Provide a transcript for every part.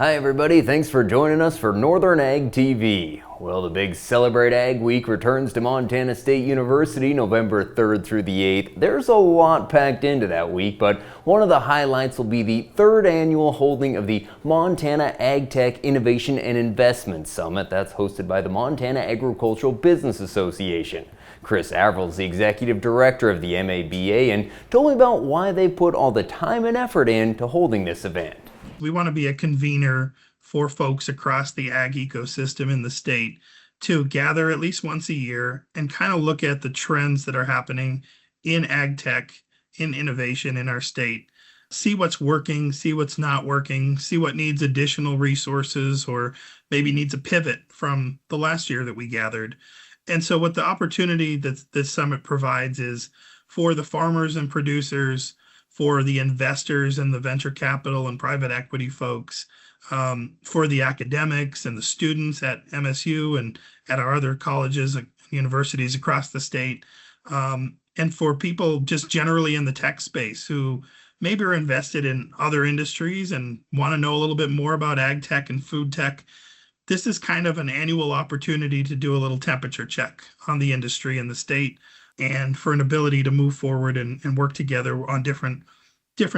Hi everybody, thanks for joining us for Northern Ag TV. Well, the big Celebrate Ag Week returns to Montana State University November 3rd through the 8th. There's a lot packed into that week, but one of the highlights will be the third annual holding of the Montana Ag Tech Innovation and Investment Summit. That's hosted by the Montana Agricultural Business Association. Chris Averill is the executive director of the MABA and told me about why they put all the time and effort into holding this event. We want to be a convener for folks across the ag ecosystem in the state to gather at least once a year and kind of look at the trends that are happening in ag tech, in innovation in our state. See what's working, see what's not working, see what needs additional resources or maybe needs a pivot from the last year that we gathered. And so what the opportunity that this summit provides is for the farmers and producers, for the investors and the venture capital and private equity folks, for the academics and the students at MSU and at our other colleges and universities across the state, and for people just generally in the tech space who maybe are invested in other industries and want to know a little bit more about ag tech and food tech. This is kind of an annual opportunity to do a little temperature check on the industry and the state, and for an ability to move forward and work together on different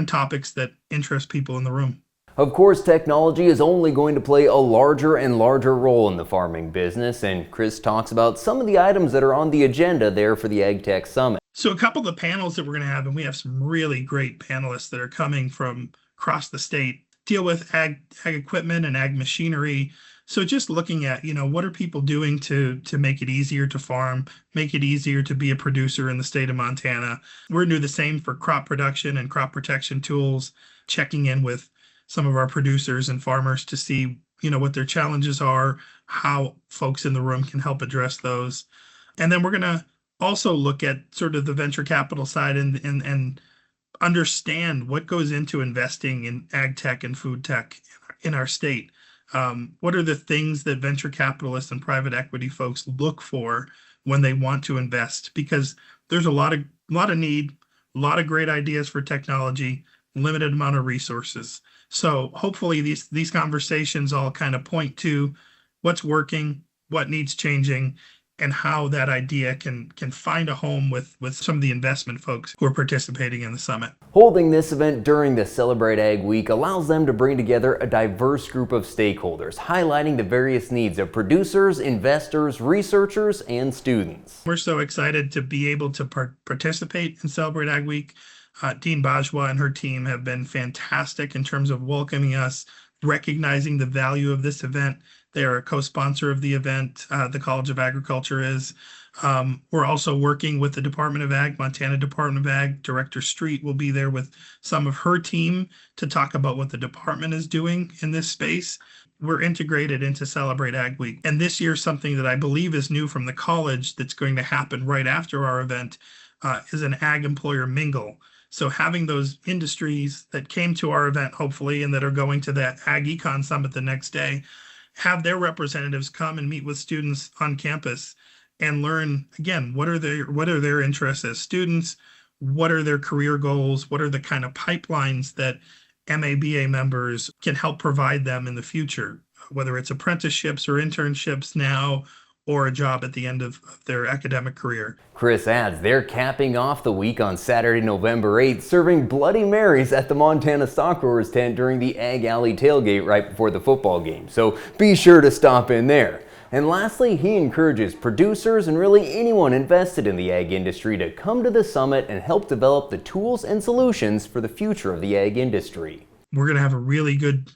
topics that interest people in the room. Of course, technology is only going to play a larger and larger role in the farming business, and Chris talks about some of the items that are on the agenda there for the Ag Tech Summit. So a couple of the panels that we're going to have, and we have some really great panelists that are coming from across the state, deal with ag equipment and ag machinery. So just looking at, what are people doing to make it easier to farm, make it easier to be a producer in the state of Montana. We're going to do the same for crop production and crop protection tools, checking in with some of our producers and farmers to see, what their challenges are, how folks in the room can help address those. And then we're going to also look at sort of the venture capital side and understand what goes into investing in ag tech and food tech in our state. What are the things that venture capitalists and private equity folks look for when they want to invest? Because there's a lot of need, a lot of great ideas for technology, limited amount of resources. So hopefully these conversations all kind of point to what's working, what needs changing, and how that idea can find a home with some of the investment folks who are participating in the summit. Holding this event during the Celebrate Ag Week allows them to bring together a diverse group of stakeholders, highlighting the various needs of producers, investors, researchers, and students. We're so excited to be able to participate in Celebrate Ag Week. Dean Bajwa and her team have been fantastic in terms of welcoming us, recognizing the value of this event. They are a co-sponsor of the event. The College of Agriculture is. We're also working with the Department of Ag, Montana Department of Ag. Director Street will be there with some of her team to talk about what the department is doing in this space. We're integrated into Celebrate Ag Week. And this year, something that I believe is new from the college that's going to happen right after our event is an ag employer mingle. So having those industries that came to our event, hopefully, and that are going to that Ag Econ Summit the next day, have their representatives come and meet with students on campus and learn, again, what are their interests as students, what are their career goals, what are the kind of pipelines that MABA members can help provide them in the future, whether it's apprenticeships or internships now, or a job at the end of their academic career. Chris adds they're capping off the week on Saturday, November 8th, serving Bloody Marys at the Montana Stock Growers tent during the Ag Alley tailgate right before the football game. So be sure to stop in there. And lastly, he encourages producers and really anyone invested in the ag industry to come to the summit and help develop the tools and solutions for the future of the ag industry. We're going to have a really good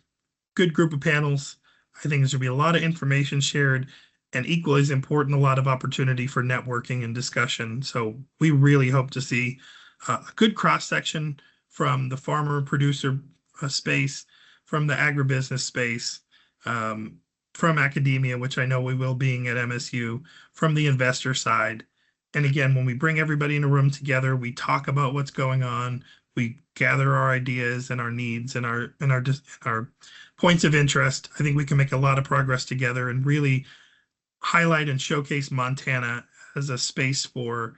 group of panels. I think there's going to be a lot of information shared, and equally as important, a lot of opportunity for networking and discussion. So we really hope to see a good cross-section from the farmer producer space, from the agribusiness space, from academia, which I know we will, being at MSU, from the investor side. And again, when we bring everybody in a room together, we talk about what's going on, we gather our ideas and our needs and our points of interest. I think we can make a lot of progress together and really highlight and showcase Montana as a space for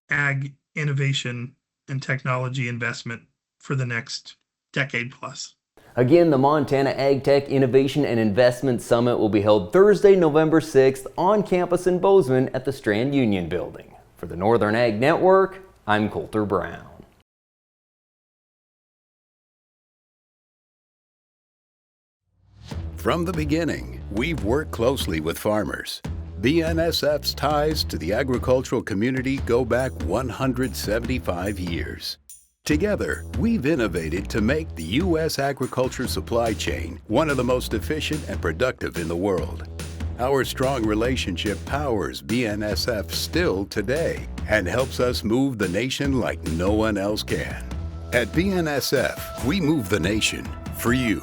ag innovation and technology investment for the next decade plus. Again, the Montana Ag Tech Innovation and Investment Summit will be held Thursday, November 6th on campus in Bozeman at the Strand Union Building. For the Northern Ag Network, I'm Colter Brown. From the beginning, we've worked closely with farmers. BNSF's ties to the agricultural community go back 175 years. Together, we've innovated to make the U.S. agriculture supply chain one of the most efficient and productive in the world. Our strong relationship powers BNSF still today and helps us move the nation like no one else can. At BNSF, we move the nation for you.